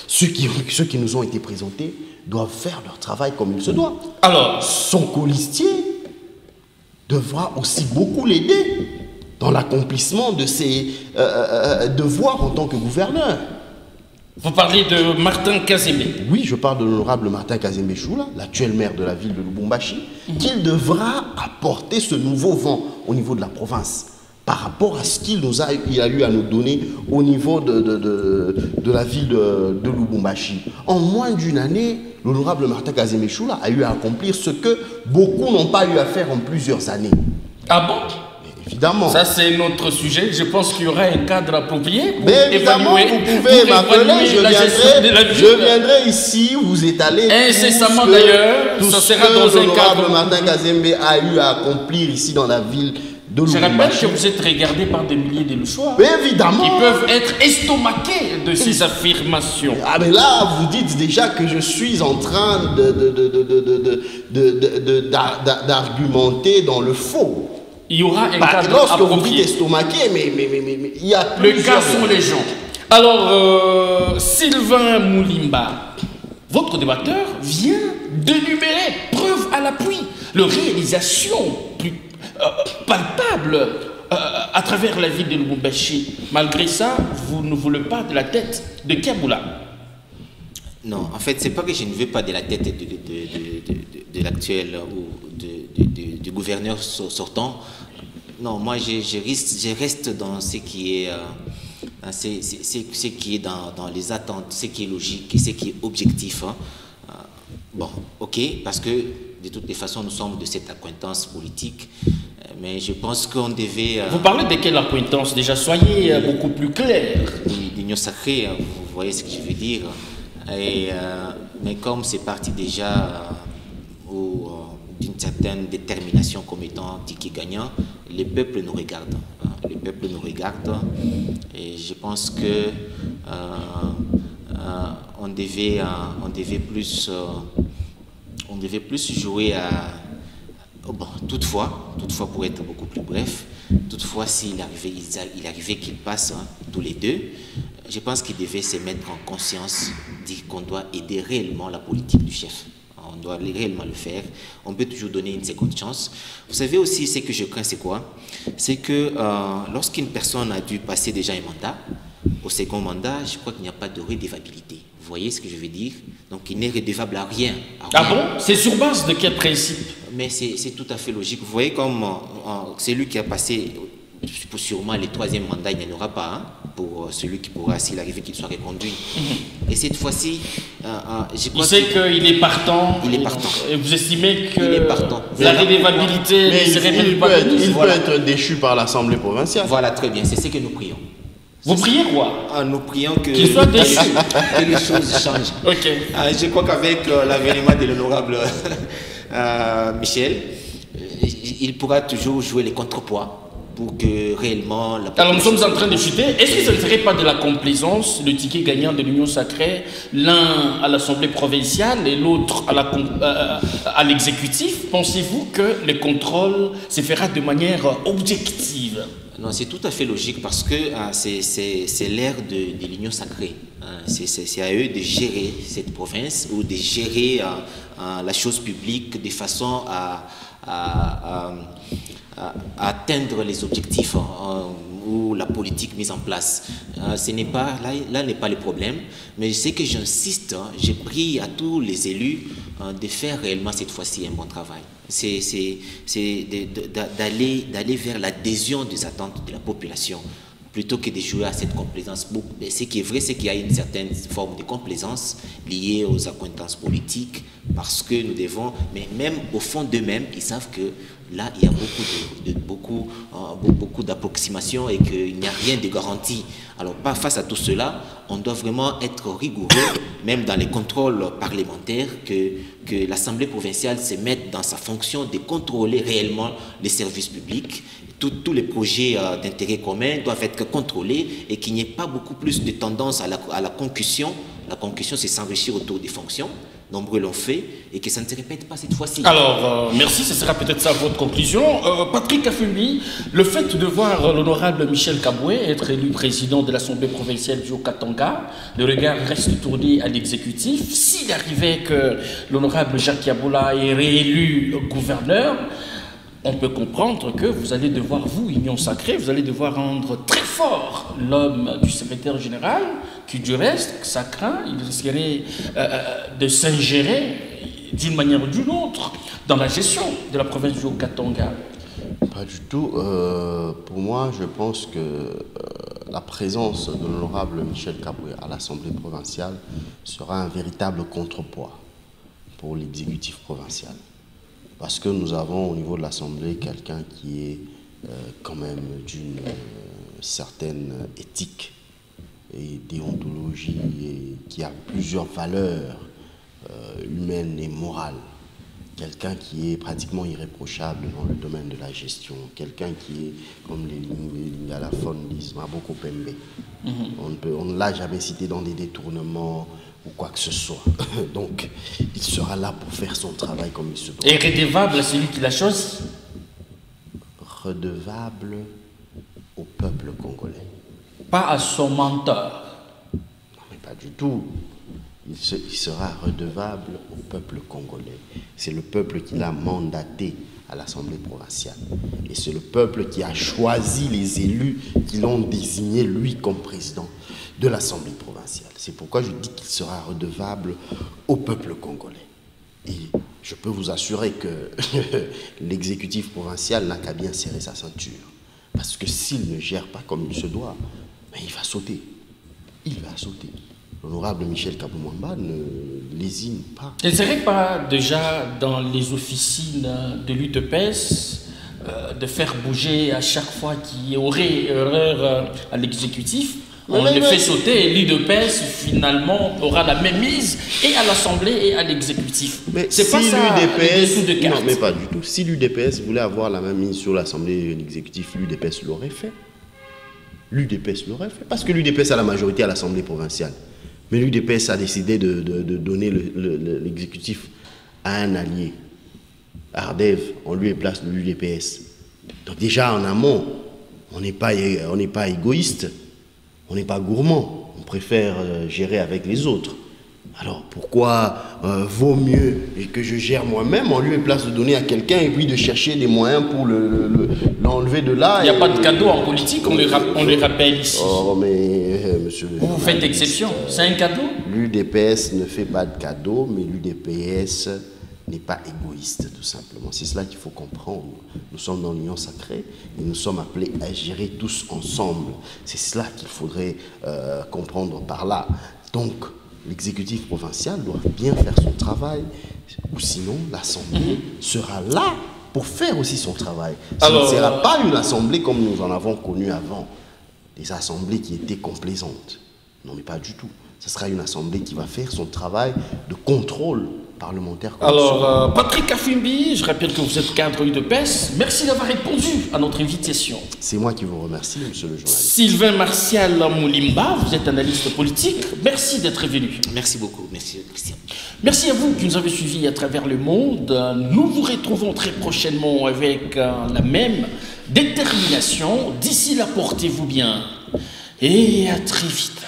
ceux qui nous ont été présentés doivent faire leur travail comme il se doit.
Alors,
son colistier devra aussi beaucoup l'aider dans l'accomplissement de ses devoirs en tant que gouverneur.
Vous parlez de Martin Kazembe.
Oui, je parle de l'honorable Martin Kazembe Choula, l'actuel maire de la ville de Lubumbashi, qu'il devra apporter ce nouveau vent au niveau de la province par rapport à ce il a eu à nous donner au niveau de la ville de Lubumbashi. En moins d'une année, l'honorable Martin Kazembe Choula a eu à accomplir ce que beaucoup n'ont pas eu à faire en plusieurs années.
Ah bon?
Évidemment.
Ça, c'est notre sujet. Je pense qu'il y aura un cadre approprié pour
évidemment,
évaluer,
vous pouvez m'appeler, je viendrai ici, vous étaler
incessamment d'ailleurs, ça sera dans un cadre.
Martin Kazembe a eu à accomplir ici dans la ville de Lubumbashi.
Je rappelle que vous êtes regardé par des milliers de Louchois.
Évidemment.
Qui peuvent être estomaqués de ces affirmations.
Ah mais là, vous dites déjà que je suis en train d'argumenter dans le faux.
Il y aura un cadre
lorsque
approprié.
vous dites estomaqué, mais il y a
le cas sont les gens. Alors, Sylvain Moulimba, votre débatteur vient d'énumérer, preuve à l'appui, leur réalisation plus palpable à travers la ville de Lubumbashi. Malgré ça, vous ne voulez pas de la tête de Kabula.
Non, en fait, c'est pas que je ne veux pas de la tête de l'actuel ou du gouverneur sortant. Non, moi, je reste dans ce qui est, ce qui est dans les attentes, ce qui est logique et ce qui est objectif. Hein. Bon, ok, parce que de toutes les façons, nous sommes de cette acquaintance politique, mais je pense qu'on devait...
Vous parlez de quelle acquaintance déjà? Soyez beaucoup plus clair.
L'union sacrée, vous voyez ce que je veux dire. Et, mais comme c'est parti déjà d'une certaine détermination comme étant ticket gagnant, les peuples nous regardent. Les peuples nous regardent et je pense que on devait plus jouer à... Bon, toutefois, pour être beaucoup plus bref, toutefois s'il arrivait qu'ils passent tous les deux, je pense qu'ils devaient se mettre en conscience, dire qu'on doit aider réellement la politique du chef. On doit réellement le faire. On peut toujours donner une seconde chance. Vous savez aussi, ce que je crains, c'est quoi? C'est que lorsqu'une personne a dû passer déjà un mandat, au second mandat, je crois qu'il n'y a pas de redevabilité. Vous voyez ce que je veux dire? Donc il n'est redevable à rien.
Ah bon? C'est sur base de quel principe?
Mais c'est tout à fait logique. Vous voyez comme celui qui a passé sûrement le troisième mandat, il n'y en aura pas, hein, pour celui qui pourra, s'il arrive, qu'il soit reconduit. Et cette fois-ci, je crois
il sait qu'il est partant.
Il est partant.
Et vous estimez que
il est partant.
La redevabilité ne serait même pas...
Il peut être déchu par l'Assemblée provinciale.
Voilà, très bien. C'est ce que nous prions.
Vous priez quoi?
Nous prions
qu'il soit déchu.
Que les choses changent.
Ok.
Je crois qu'avec l'avènement de l'honorable Michel, il pourra toujours jouer les contrepoids pour que réellement...
Alors nous sommes en train de chuter. Est-ce que ce ne serait pas de la complaisance, le ticket gagnant de l'Union sacrée, l'un à l'Assemblée provinciale et l'autre à l'exécutif? Pensez-vous que le contrôle se fera de manière objective?
Non, c'est tout à fait logique parce que c'est l'ère de l'Union sacrée. C'est à eux de gérer cette province ou de gérer la chose publique de façon à atteindre les objectifs ou la politique mise en place. Ce n'est pas, là n'est pas le problème, mais je sais que j'insiste, je prie à tous les élus de faire réellement cette fois-ci un bon travail. C'est d'aller vers l'adhésion des attentes de la population plutôt que de jouer à cette complaisance. Ce qui est vrai, c'est qu'il y a une certaine forme de complaisance liée aux accointances politiques parce que nous devons, mais même au fond d'eux-mêmes, ils savent que là, il y a beaucoup d'approximations et qu'il n'y a rien de garanti. Alors, face à tout cela, on doit vraiment être rigoureux, même dans les contrôles parlementaires, que l'Assemblée provinciale se mette dans sa fonction de contrôler réellement les services publics. Tous les projets d'intérêt commun doivent être contrôlés et qu'il n'y ait pas beaucoup plus de tendance à la concussion. La concussion, c'est s'enrichir autour des fonctions. Nombreux l'ont fait et que ça ne se répète pas cette fois-ci.
Alors, merci, ce sera peut-être ça votre conclusion. Patrick Afumi, le fait de voir l'honorable Michel Kaboué être élu président de l'Assemblée provinciale du Haut-Katanga, le regard reste tourné à l'exécutif. S'il arrivait que l'honorable Jacques Yaboula est réélu gouverneur, on peut comprendre que vous allez devoir, vous, Union Sacrée, vous allez devoir rendre très fort l'homme du secrétaire général, qui du reste, ça craint, il risquerait de s'ingérer d'une manière ou d'une autre dans la gestion de la province du Haut-Katanga.
Pas du tout. Pour moi, je pense que la présence de l'honorable Michel Kaboué à l'Assemblée provinciale sera un véritable contrepoids pour l'exécutif provincial. Parce que nous avons au niveau de l'Assemblée quelqu'un qui est quand même d'une certaine éthique et déontologie et qui a plusieurs valeurs humaines et morales. Quelqu'un qui est pratiquement irréprochable dans le domaine de la gestion. Quelqu'un qui est, comme les lingalaphones disent, Maboko Pembe. On ne l'a jamais cité dans des détournements ou quoi que ce soit. Donc, il sera là pour faire son travail comme il se doit.
Et redevable à celui qui l'a choisi?
Redevable au peuple congolais.
Pas à son menteur.
Non, mais pas du tout. Il sera redevable au peuple congolais. C'est le peuple qui l'a mandaté à l'Assemblée provinciale. Et c'est le peuple qui a choisi les élus qui l'ont désigné, lui, comme président de l'Assemblée provinciale. C'est pourquoi je dis qu'il sera redevable au peuple congolais. Et je peux vous assurer que l'exécutif provincial n'a qu'à bien serrer sa ceinture. Parce que s'il ne gère pas comme il se doit, ben il va sauter. Il va sauter. L'honorable Michel Kaboué ne lésine pas.
Il ne serait pas déjà dans les officines de l'UDPS de faire bouger à chaque fois qu'il y aurait erreur à l'exécutif? On le fait sauter et l'UDPS finalement aura la même mise et à l'Assemblée et à l'exécutif. C'est pas ça le dessous de carte.
Non, mais pas du tout. Si l'UDPS voulait avoir la même mise sur l'Assemblée et l'exécutif, l'UDPS l'aurait fait. L'UDPS l'aurait fait. Parce que l'UDPS a la majorité à l'Assemblée provinciale. Mais l'UDPS a décidé de donner l'exécutif à un allié. Ardev, on lui place de l'UDPS. Donc déjà en amont, on n'est pas égoïste, on n'est pas gourmand, on préfère gérer avec les autres. Alors pourquoi vaut mieux que je gère moi-même, on lui place de donner à quelqu'un et puis de chercher des moyens pour l'enlever de là.
Il n'y a pas de cadeau en politique, on les rappelle ici.
Oh mais monsieur...
Vous faites exception, c'est un cadeau?
L'UDPS ne fait pas de cadeau, mais l'UDPS n'est pas égoïste tout simplement. C'est cela qu'il faut comprendre. Nous sommes dans l'Union Sacrée et nous sommes appelés à gérer tous ensemble. C'est cela qu'il faudrait comprendre par là. Donc, l'exécutif provincial doit bien faire son travail, ou sinon l'Assemblée sera là pour faire aussi son travail. Ce ne sera pas une assemblée comme nous en avons connu avant, des assemblées qui étaient complaisantes. Non, mais pas du tout. Ce sera une assemblée qui va faire son travail de contrôle parlementaire.
Alors, Patrick Afimbi, je rappelle que vous êtes cadre UDPS. Merci d'avoir répondu à notre invitation.
C'est moi qui vous remercie, monsieur le journaliste.
Sylvain Martial Moulimba, vous êtes analyste politique. Merci d'être venu.
Merci beaucoup. Merci, Christian.
Merci à vous qui nous avez suivis à travers le monde. Nous vous retrouvons très prochainement avec la même détermination. D'ici là, portez-vous bien et à très vite.